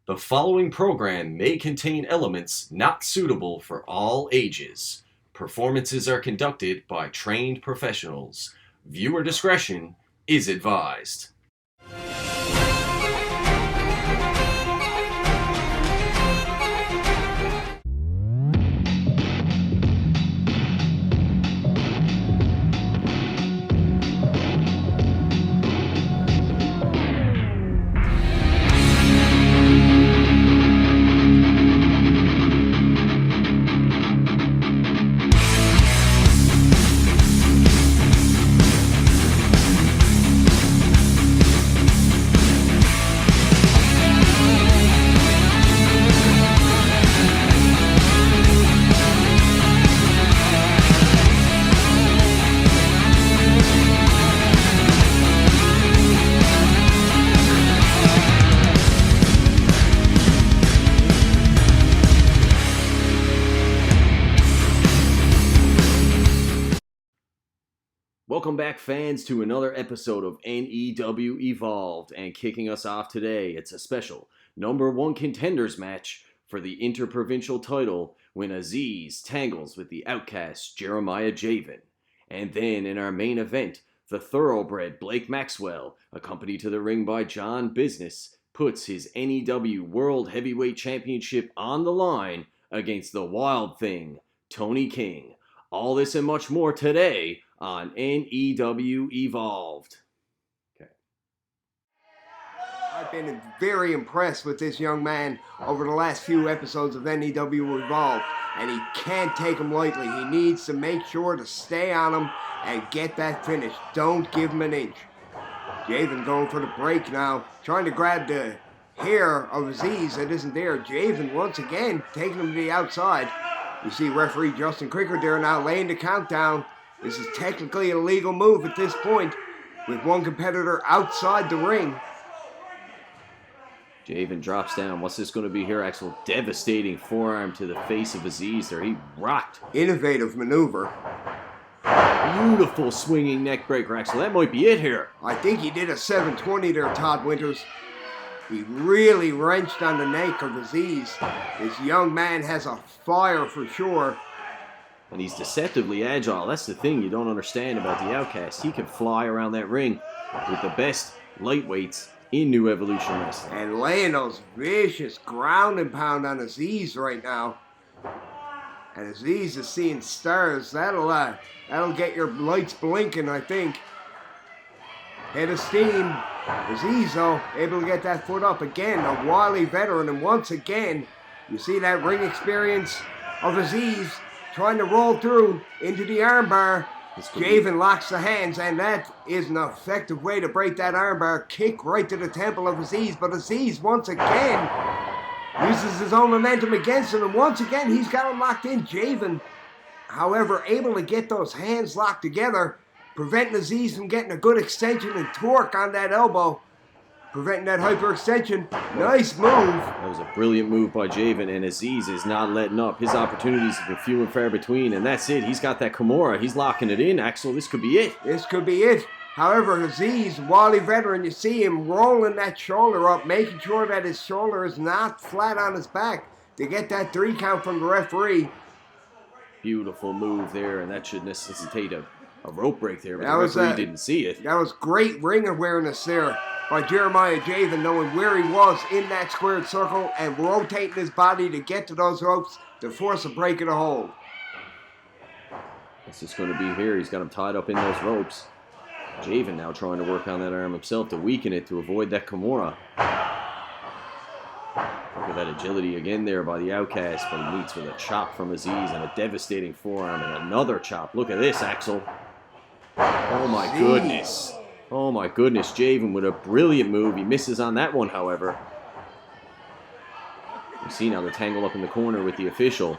The following program may contain elements not suitable for all ages. Performances are conducted by trained professionals. Viewer discretion is advised. Welcome back, fans, to another episode of NEW Evolved, and kicking us off today, it's a special #1 contenders match for the Interprovincial Title when Aziz tangles with the Outcast Jayven. And then in our main event, the Thoroughbred Maxwell, accompanied to the ring by John Business, puts his NEW World Heavyweight Championship on the line against the Wild Thing, Tony King. All this and much more today on NEW Evolved. Okay. I've been very impressed with this young man over the last few episodes of NEW Evolved, and he can't take him lightly. He needs to make sure to stay on him and get that finish. Don't give him an inch. Jayven going for the break now, trying to grab the hair of Aziz that isn't there. Jayven once again taking him to the outside. You see referee Justin Cricker there now laying the countdown. This is technically a legal move at this point, with one competitor outside the ring. Jayven drops down. What's this going to be here, Axel? Devastating forearm to the face of Aziz there. He rocked. Innovative maneuver. Beautiful swinging neck breaker, Axel. That might be it here. I think he did a 720 there, Todd Winters. He really wrenched on the neck of Aziz. This young man has a fire for sure. And he's deceptively agile. That's the thing you don't understand about the Outcast. He can fly around that ring with the best lightweights in New Evolution Wrestling. And laying those vicious ground and pound on Aziz right now. And Aziz is seeing stars. That'll get your lights blinking, I think. Head of steam. Aziz, though, able to get that foot up again. A wily veteran. And once again, you see that ring experience of Aziz trying to roll through into the armbar. Jayven locks the hands, and that is an effective way to break that armbar. Kick right to the temple of Aziz, but Aziz once again uses his own momentum against him, and once again he's got him locked in. Jayven, however, able to get those hands locked together, preventing Aziz from getting a good extension and torque on that elbow. Preventing that hyperextension. Nice move. That was a brilliant move by Jayven, and Aziz is not letting up. His opportunities have been few and far between, and that's it. He's got that Kimura. He's locking it in, Axel. This could be it. This could be it. However, Aziz, wily veteran, you see him rolling that shoulder up, making sure that his shoulder is not flat on his back to get that 3 count from the referee. Beautiful move there, and that should necessitate a rope break there, but the referee didn't see it. That was great ring awareness there by Jayven, knowing where he was in that squared circle and rotating his body to get to those ropes to force a break of the hold. What's this going to be here? He's got him tied up in those ropes. Jayven now trying to work on that arm himself to weaken it to avoid that Kimura. Look at that agility again there by the Outcast, but he meets with a chop from Aziz and a devastating forearm and another chop. Look at this, Axel. Oh my goodness. Oh my goodness, Jayven with a brilliant move. He misses on that one, however. You see now the tangle up in the corner with the official.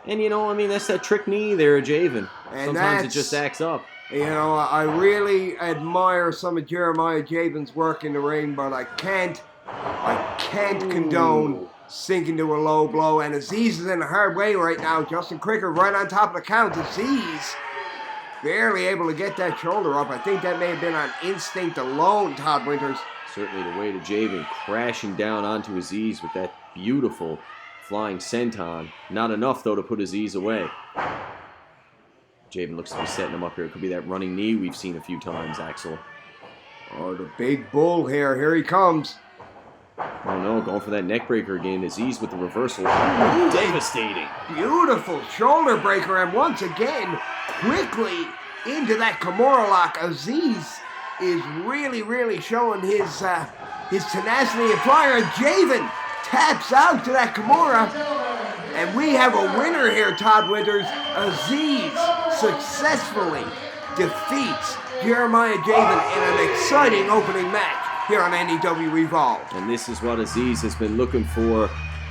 And you know, I mean, that's that trick knee there, Jayven. Sometimes it just acts up. You know, I really admire some of Jayven's work in the ring, but I can't condone sinking to a low blow. And Aziz is in a hard way right now. Justin Cricker right on top of the count. Aziz barely able to get that shoulder up. I think that may have been on instinct alone, Todd Winters. Certainly the way to Jayven crashing down onto Aziz with that beautiful flying senton. Not enough, though, to put Aziz away. Jayven looks to be setting him up here. It could be that running knee we've seen a few times, Axel. Oh, the big bull here. Here he comes. Oh no, going for that neck breaker again. Aziz with the reversal. Ooh, devastating. Beautiful shoulder breaker, and once again, quickly into that Kimura lock. Aziz is really showing his tenacity and fire. Jayven taps out to that Kimura, and we have a winner here, Todd Winters. Aziz successfully defeats Jeremiah Jayven in an exciting opening match here on NEW Evolved. And this is what Aziz has been looking for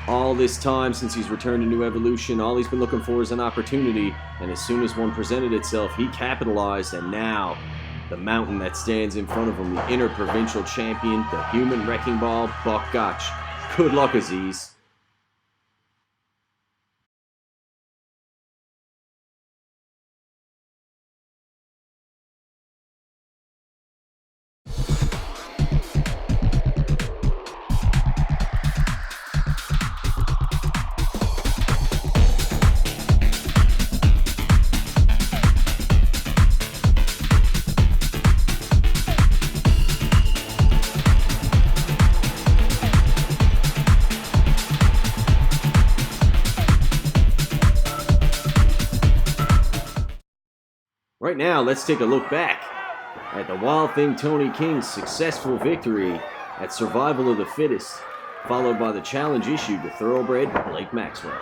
all this time since he's returned to New Evolution. All he's been looking for is an opportunity, and as soon as one presented itself, he capitalized, and now the mountain that stands in front of him, the Interprovincial Champion, the Human Wrecking Ball, Buck Gotch. Good luck, Aziz. Right now, let's take a look back at the Wild Thing Tony King's successful victory at Survival of the Fittest, followed by the challenge issued to Thoroughbred Blake Maxwell.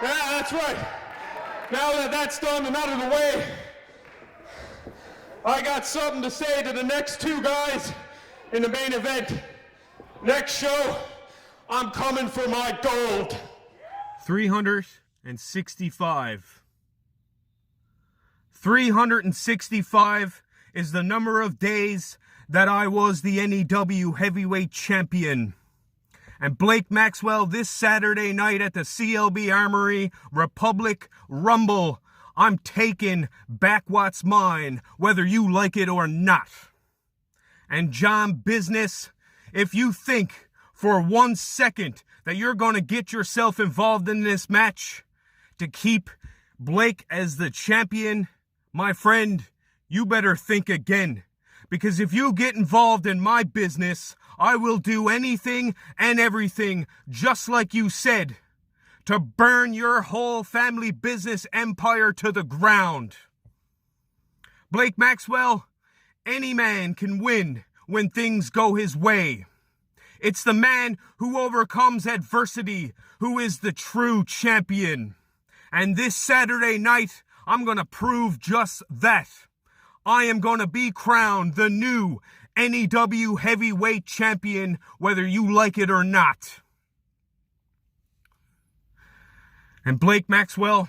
Yeah, that's right. Now that that's done and out of the way, I got something to say to the next two guys in the main event. Next show, I'm coming for my gold. 365. 365 is the number of days that I was the NEW heavyweight champion. And Blake Maxwell this Saturday night at the CLB Armory Republic Rumble. I'm taking back what's mine, whether you like it or not. And John Business, if you think for 1 second that you're going to get yourself involved in this match to keep Blake as the champion, my friend, you better think again. Because if you get involved in my business, I will do anything and everything, just like you said, to burn your whole family business empire to the ground. Blake Maxwell, any man can win when things go his way. It's the man who overcomes adversity who is the true champion. And this Saturday night, I'm going to prove just that. I am going to be crowned the new NEW heavyweight champion, whether you like it or not. And Blake Maxwell,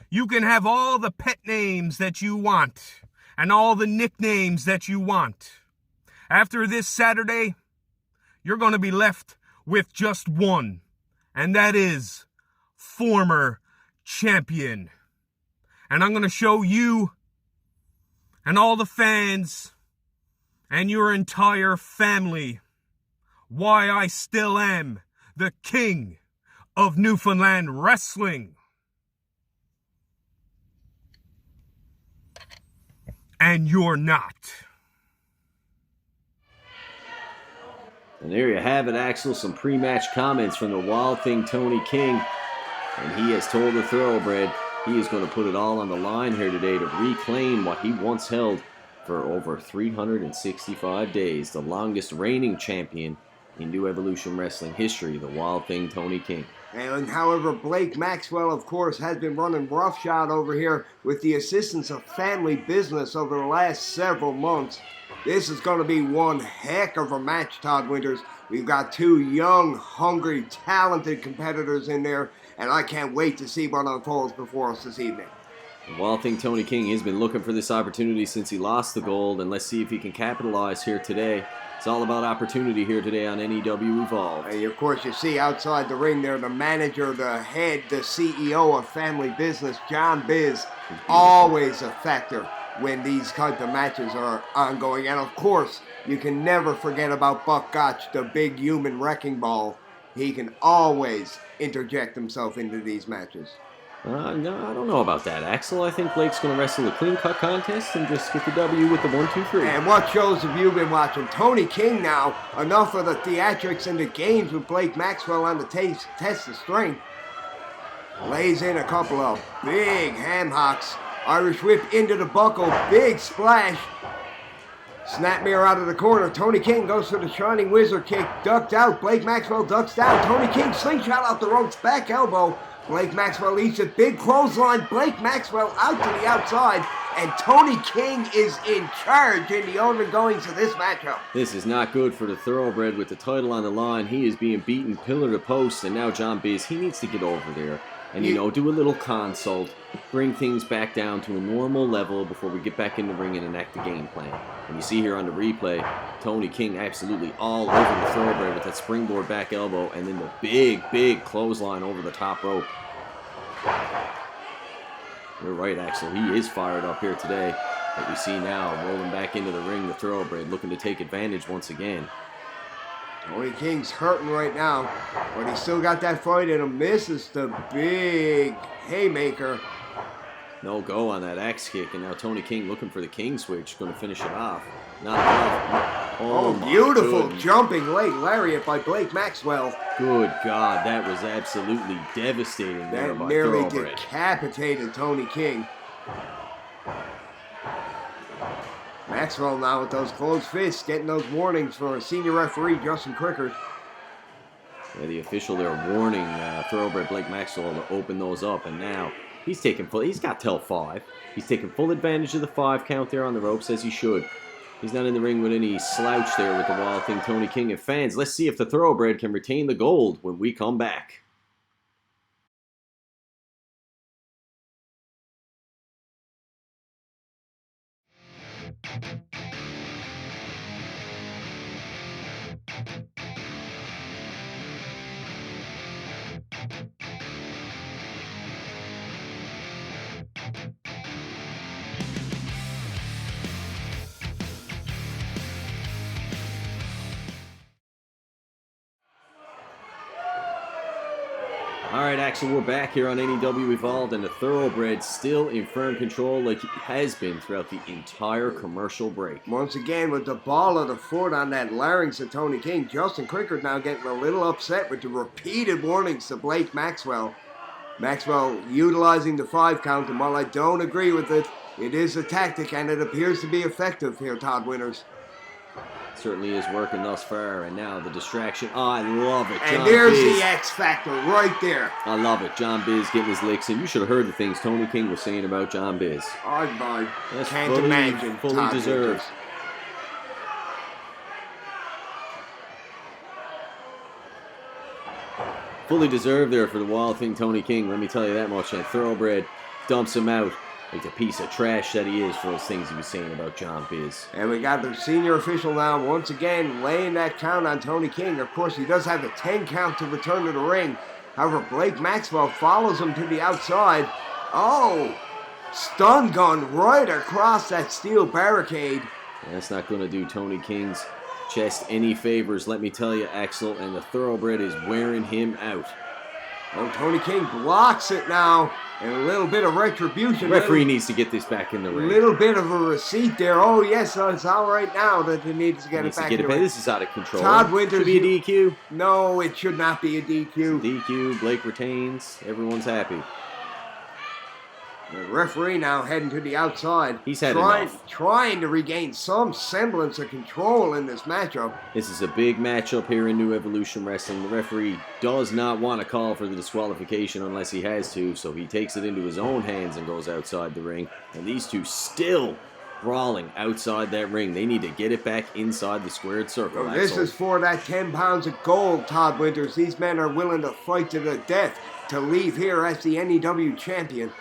you can have all the pet names that you want and all the nicknames that you want. After this Saturday, you're going to be left with just one, and that is former champion. And I'm going to show you and all the fans and your entire family why I still am the king of Newfoundland wrestling. And you're not. And there you have it, Axel. Some pre-match comments from the Wild Thing Tony King. And he has told the Thoroughbred he is going to put it all on the line here today to reclaim what he once held for over 365 days. The longest reigning champion in New Evolution Wrestling history, the Wild Thing Tony King. And however, Blake Maxwell, of course, has been running roughshod over here with the assistance of family business over the last several months. This is going to be one heck of a match, Todd Winters. We've got two young, hungry, talented competitors in there, and I can't wait to see what unfolds before us this evening. Wild Thing Tony King has been looking for this opportunity since he lost the gold, and let's see if he can capitalize here today. It's all about opportunity here today on NEW Evolved. And of course, you see outside the ring there, the manager, the head, the CEO of family business, John Biz, always a factor when these type of matches are ongoing. And of course, you can never forget about Buck Gotch, the big human wrecking ball. He can always interject himself into these matches. No, I don't know about that, Axel. I think Blake's going to wrestle a clean-cut contest and just get the W with the 1, 2, 3. And what shows have you been watching? Tony King now. Enough of the theatrics and the games with Blake Maxwell on the test of strength. Lays in a couple of big ham hocks. Irish whip into the buckle. Big splash. Snap mirror out of the corner. Tony King goes for the Shining Wizard kick. Ducked out. Blake Maxwell ducks down. Tony King slingshot out the ropes. Back elbow. Blake Maxwell eats it. Big clothesline. Blake Maxwell out to the outside. And Tony King is in charge in the early goings of this matchup. This is not good for the Thoroughbred with the title on the line. He is being beaten pillar to post. And now John Biz, he needs to get over there and, do a little consult. Bring things back down to a normal level before we get back in the ring and enact the game plan. And you see here on the replay, Tony King absolutely all over the Thoroughbred with that springboard back elbow and then the big clothesline over the top rope. You're right, Axel. He is fired up here today. But we see now, rolling back into the ring, the Thoroughbred looking to take advantage once again. Tony King's hurting right now, but he's still got that fight in him. Misses the big haymaker. No go on that axe kick, and now Tony King looking for the king switch, going to finish it off. Not enough. Oh, beautiful jumping leg lariat by Blake Maxwell. Good God, that was absolutely devastating there by That nearly Thoroughbred. decapitated Tony King. Maxwell now with those closed fists, getting those warnings for senior referee Justin Crickard. Yeah, the official there warning Thoroughbred Blake Maxwell to open those up, and now he's got till 5. He's taking full advantage of the 5 count there on the ropes, as he should. He's not in the ring with any slouch there with the Wild Thing Tony King. And fans, let's see if the Thoroughbred can retain the gold when we come back. Alright, Axel, we're back here on NEW Evolved, and the Thoroughbred still in firm control like he has been throughout the entire commercial break. Once again, with the ball of the foot on that larynx of Tony King, Justin Crickard now getting a little upset with the repeated warnings to Blake Maxwell. Maxwell utilizing the 5 count, and while I don't agree with it, it is a tactic, and it appears to be effective here, Todd Winters. Certainly is working thus far, and now the distraction. Oh, I love it. And there's the X Factor right there. I love it. John Biz getting his licks in. You should have heard the things Tony King was saying about John Biz. I That's can't imagine. Fully Todd deserved. Winters. Fully deserved there for the Wild Thing Tony King. Let me tell you that much. And Thoroughbred dumps him out like the piece of trash that he is for those things he was saying about John Biz. And we got the senior official now once again laying that count on Tony King. Of course, he does have the 10 count to return to the ring. However, Blake Maxwell follows him to the outside. Oh, stun gun right across that steel barricade. That's not going to do Tony King's chest any favors, let me tell you, Axel, and the Thoroughbred is wearing him out. Oh, Tony King blocks it now, and a little bit of retribution. Referee needs to get this back in the ring. A little bit of a receipt there. Oh, yes, it's all right now that he needs to get it back in the ring. This is out of control. Todd Winters. Should be a DQ. No, it should not be a DQ. DQ, Blake retains, everyone's happy. The referee now heading to the outside. He's had enough. Trying to regain some semblance of control in this matchup. This is a big matchup here in New Evolution Wrestling. The referee does not want to call for the disqualification unless he has to, so he takes it into his own hands and goes outside the ring. And these two still brawling outside that ring. They need to get it back inside the squared circle. So this is for that 10 pounds of gold, Todd Winters. These men are willing to fight to the death to leave here as the NEW champion.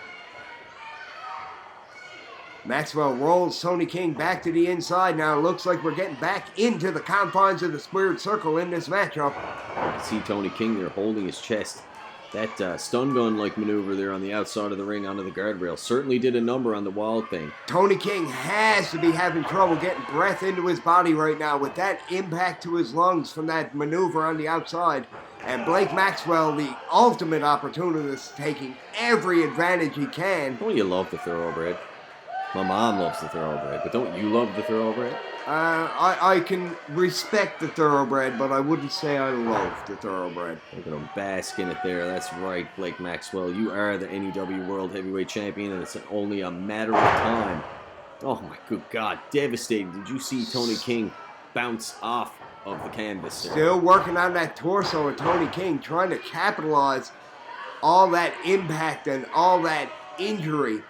Maxwell rolls Tony King back to the inside. Now it looks like we're getting back into the confines of the squared circle in this matchup. You can see Tony King there holding his chest. That stun gun-like maneuver there on the outside of the ring onto the guardrail certainly did a number on the Wild Thing. Tony King has to be having trouble getting breath into his body right now with that impact to his lungs from that maneuver on the outside. And Blake Maxwell, the ultimate opportunist, taking every advantage he can. Don't you love the Thoroughbred? My mom loves the Thoroughbred, but don't you love the Thoroughbred? I can respect the Thoroughbred, but I wouldn't say I love the Thoroughbred. Look at him bask in it there. That's right, Blake Maxwell. You are the NEW World Heavyweight Champion, and it's only a matter of time. Oh my good God, devastating. Did you see Tony King bounce off of the canvas there? Still working on that torso of Tony King, trying to capitalize all that impact and all that injury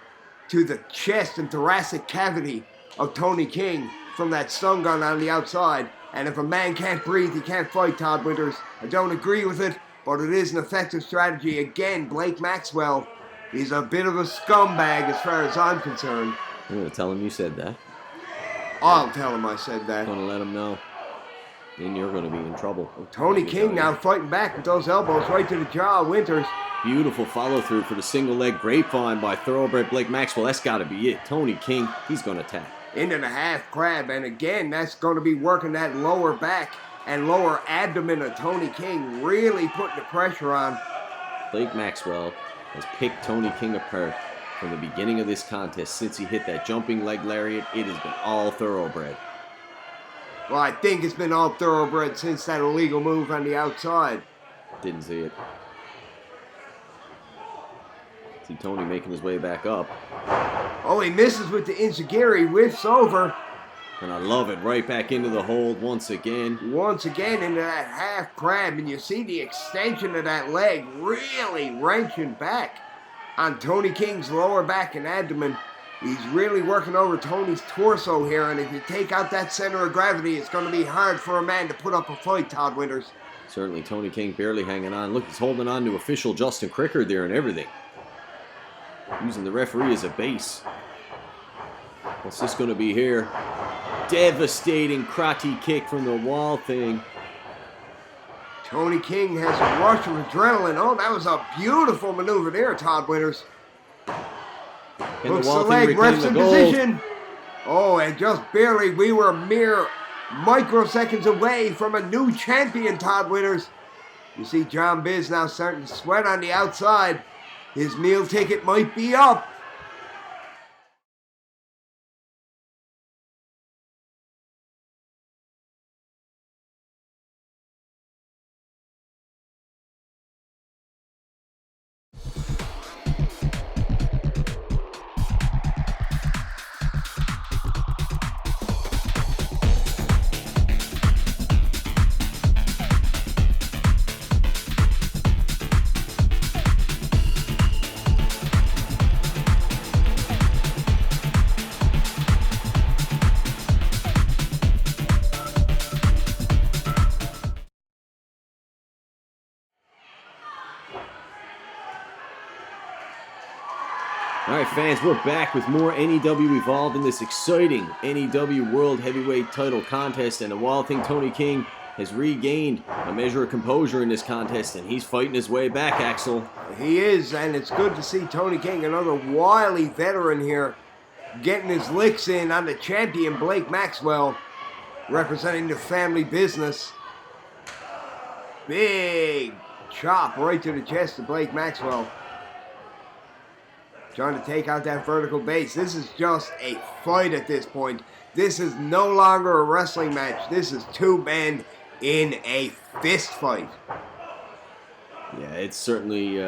to the chest and thoracic cavity of Tony King from that stun gun on the outside. And if a man can't breathe, he can't fight, Todd Winters. I don't agree with it, but it is an effective strategy. Again, Blake Maxwell is a bit of a scumbag as far as I'm concerned. I'm going to tell him you said that. I'll tell him I said that. I'm going to let him know. Then you're going to be in trouble. Tony King now fighting back with those elbows right to the jaw of Winters. Beautiful follow-through for the single-leg grapevine by Thoroughbred Blake Maxwell. That's got to be it. Tony King, he's going to tap. Into the half crab, and again, that's going to be working that lower back and lower abdomen of Tony King, really putting the pressure on. Blake Maxwell has picked Tony King apart from the beginning of this contest. Since he hit that jumping leg lariat, it has been all Thoroughbred. Well, I think it's been all Thoroughbred since that illegal move on the outside. Didn't see it. See Tony making his way back up. Oh, he misses with the enziguri, whiffs over. And I love it, right back into the hold once again. Once again into that half crab, and you see the extension of that leg really wrenching back on Tony King's lower back and abdomen. He's really working over Tony's torso here, and if you take out that center of gravity, it's going to be hard for a man to put up a fight, Todd Winters. Certainly Tony King barely hanging on. Look, he's holding on to official Justin Cricker there and everything. Using the referee as a base. What's this going to be here? Devastating crotty kick from the Wall Thing. Tony King has a rush of adrenaline. Oh, that was a beautiful maneuver there, Todd Winters. Looks the leg, ref's in position. Oh, and just barely, we were mere microseconds away from a new champion, Todd Winters. You see John Biz now starting to sweat on the outside. His meal ticket might be up. Alright fans, we're back with more NEW Evolved in this exciting NEW World Heavyweight Title contest, and the Wild Thing Tony King has regained a measure of composure in this contest, and he's fighting his way back, Axel. He is, and it's good to see Tony King, another wily veteran here, getting his licks in on the champion Blake Maxwell, representing the family business. Big chop right to the chest of Blake Maxwell. Trying to take out that vertical base. This is just a fight at this point. This is no longer a wrestling match. This is two men in a fist fight. Yeah, it's certainly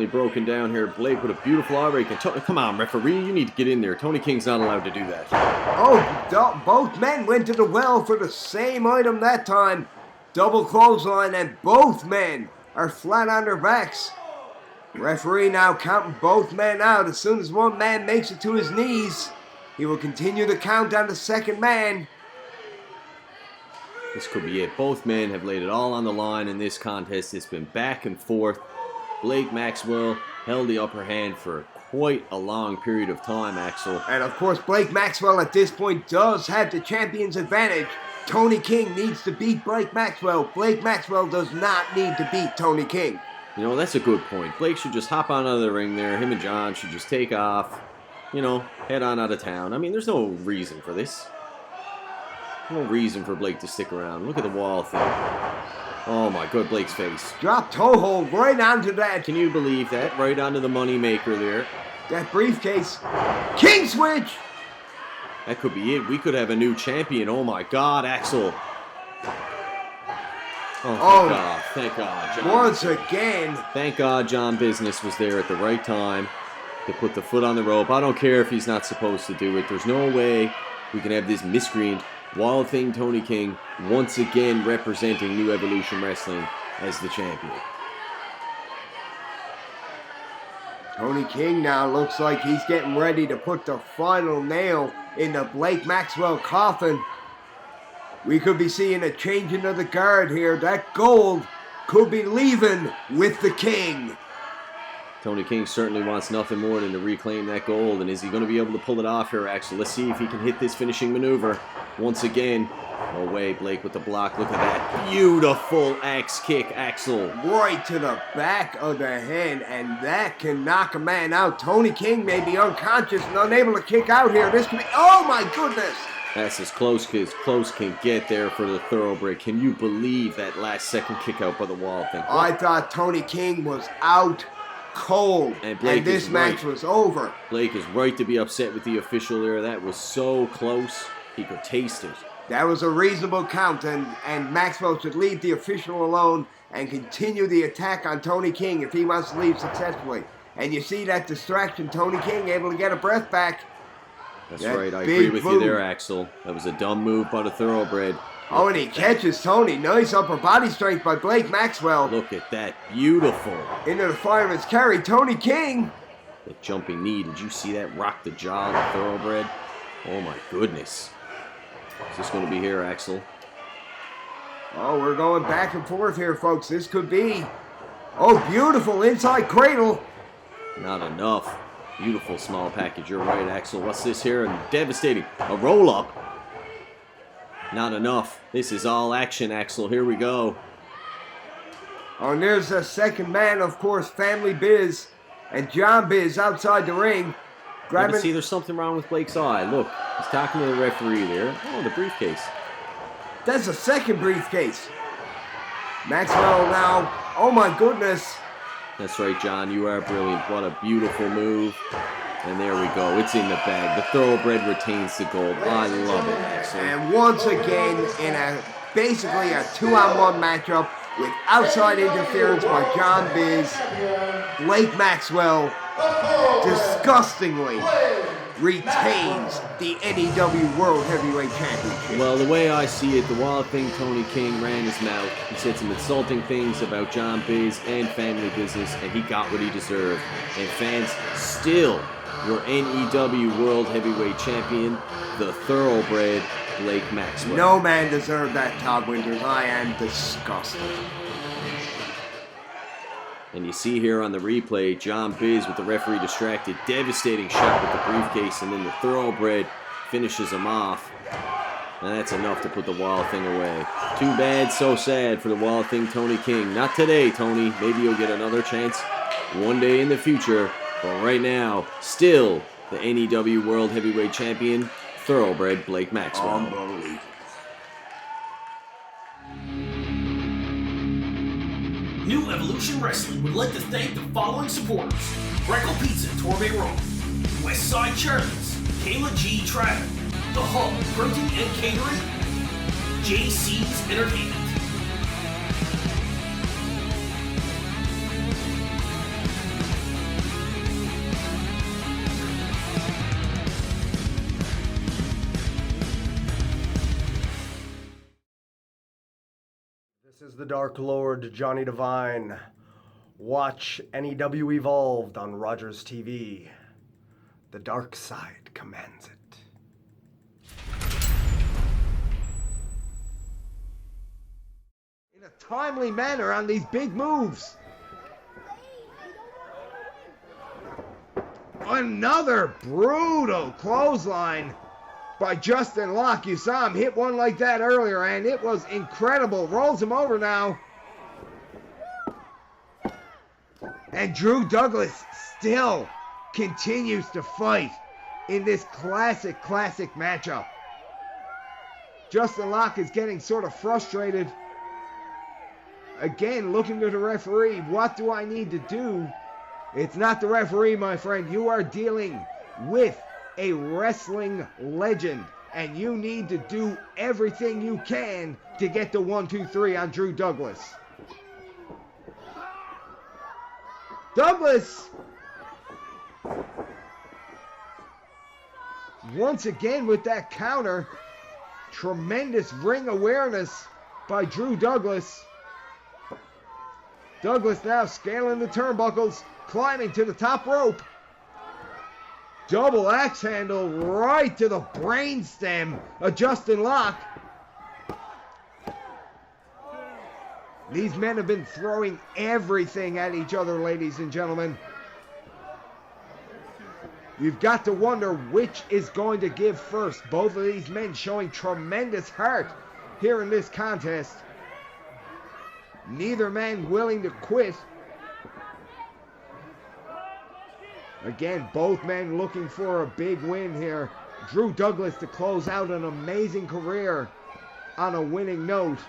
broken down here. Blake with a beautiful eye break. Come on, referee, you need to get in there. Tony King's not allowed to do that. Oh, both men went to the well for the same item that time. Double clothesline, and both men are flat on their backs. Referee now counting both men out. As soon as one man makes it to his knees, he will continue to count on the second man. This could be it. Both men have laid it all on the line in this contest. It's been back and forth. Blake Maxwell held the upper hand for quite a long period of time, Axel. And of course, Blake Maxwell at this point does have the champion's advantage. Tony King needs to beat Blake Maxwell. Blake Maxwell does not need to beat Tony King. You know, that's a good point. Blake should just hop on out of the ring there. Him and John should just take off, you know, head on out of town. I mean, there's no reason for this. No reason for Blake to stick around. Look at the wall thing. Oh my God, Blake's face. Drop toe hold right onto that. Can you believe that? Right onto the money maker there. That briefcase. King switch. That could be it. We could have a new champion. Oh my God, Axel. Oh, thank God. Thank God. John. Once again. Thank God John Business was there at the right time to put the foot on the rope. I don't care if he's not supposed to do it. There's no way we can have this miscreant Wild Thing Tony King once again representing New Evolution Wrestling as the champion. Tony King now looks like he's getting ready to put the final nail in the Blake Maxwell coffin. We could be seeing a changing of the guard here. That gold could be leaving with the King. Tony King certainly wants nothing more than to reclaim that gold. And is he going to be able to pull it off here, Axel? Let's see if he can hit this finishing maneuver once again. No way, Blake with the block. Look at that beautiful axe kick, Axel. Right to the back of the head, and that can knock a man out. Tony King may be unconscious and unable to kick out here. This could be, oh my goodness. That's as close can get there for the Thoroughbred. Can you believe that last second kick out by the Wall Thing? I thought Tony King was out cold, and this match was over. Blake is right to be upset with the official there. That was so close, he could taste it. That was a reasonable count, and Maxwell should leave the official alone and continue the attack on Tony King if he wants to leave successfully. And you see that distraction, Tony King able to get a breath back. That's right, I agree with you there, Axel. That was a dumb move by the Thoroughbred. Oh, and he catches Tony. Nice upper body strength by Blake Maxwell. Look at that, beautiful. Into the fireman's carry, Tony King. The jumping knee, did you see that rock the jaw of the Thoroughbred? Oh my goodness. Is this going to be here, Axel? Oh, we're going back and forth here, folks. This could be. Oh, beautiful inside cradle. Not enough. Beautiful small package. You're right, Axel. What's this here? And devastating. A roll-up. Not enough. This is all action, Axel. Here we go. Oh, and there's the second man, of course, Family Biz and John Biz outside the ring. Yeah, but see, there's something wrong with Blake's eye. Look, he's talking to the referee there. Oh, the briefcase. That's a second briefcase. Maxwell now. Oh, my goodness. That's right, John. You are brilliant. What a beautiful move. And there we go. It's in the bag. The Thoroughbred retains the gold. I love it, Axel. And once again, in basically a 2-on-1 matchup with outside interference by John Biz, Blake Maxwell disgustingly retains the NEW World Heavyweight Championship. Well, the way I see it, the Wild Thing Tony King ran his mouth. He said some insulting things about John Biz and Family Business, and he got what he deserved. And fans, still, your NEW World Heavyweight Champion, the Thoroughbred, Blake Maxwell. No man deserved that, Todd Winters. I am disgusted. And you see here on the replay, John Biz with the referee distracted, devastating shot with the briefcase, and then the Thoroughbred finishes him off. And that's enough to put the Wild Thing away. Too bad, so sad for the Wild Thing Tony King. Not today, Tony. Maybe you'll get another chance one day in the future. But right now, still the NEW World Heavyweight Champion, Thoroughbred Blake Maxwell. Unbelievable. New Evolution Wrestling would like to thank the following supporters: Breckle Pizza, Torbay Road, Westside Charlie's, Kayla G. Travel, The Hub, Printing and Catering, JC's Entertainment. This is the Dark Lord, Johnny Devine. Watch NEW Evolved on Rogers TV. The dark side commands it. In a timely manner on these big moves. Another brutal clothesline by Justin Locke. You saw him hit one like that earlier, and it was incredible. Rolls him over now. And Drew Douglas still continues to fight in this classic matchup. Justin Locke is getting sort of frustrated. Again, looking to the referee. What do I need to do? It's not the referee, my friend. You are dealing with a wrestling legend, and you need to do everything you can to get the 1, 2, 3 on Drew Douglas. Douglas, once again with that counter. Tremendous ring awareness by Drew Douglas. Douglas now scaling the turnbuckles, climbing to the top rope. Double axe handle right to the brainstem of Justin Locke. These men have been throwing everything at each other, ladies and gentlemen. You've got to wonder which is going to give first. Both of these men showing tremendous heart here in this contest. Neither man willing to quit. Again, both men looking for a big win here. Drew Douglas to close out an amazing career on a winning note.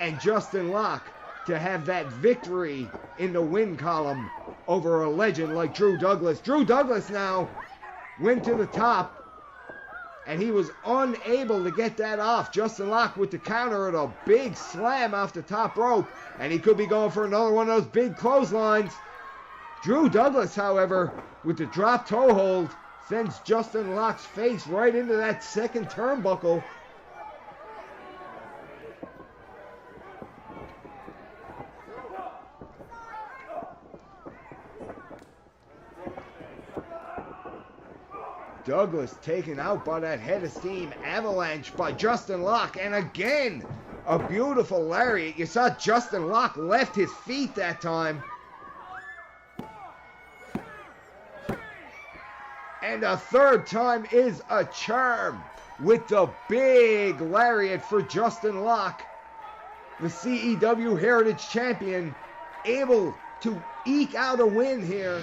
And Justin Locke to have that victory in the win column over a legend like Drew Douglas. Drew Douglas now went to the top, and he was unable to get that off. Justin Locke with the counter and a big slam off the top rope, and he could be going for another one of those big clotheslines. Drew Douglas, however, with the drop toe hold, sends Justin Locke's face right into that second turnbuckle. Douglas taken out by that head of steam avalanche by Justin Locke. And again, a beautiful lariat. You saw Justin Locke left his feet that time. And a third time is a charm with the big lariat for Justin Locke. The CEW Heritage Champion able to eke out a win here.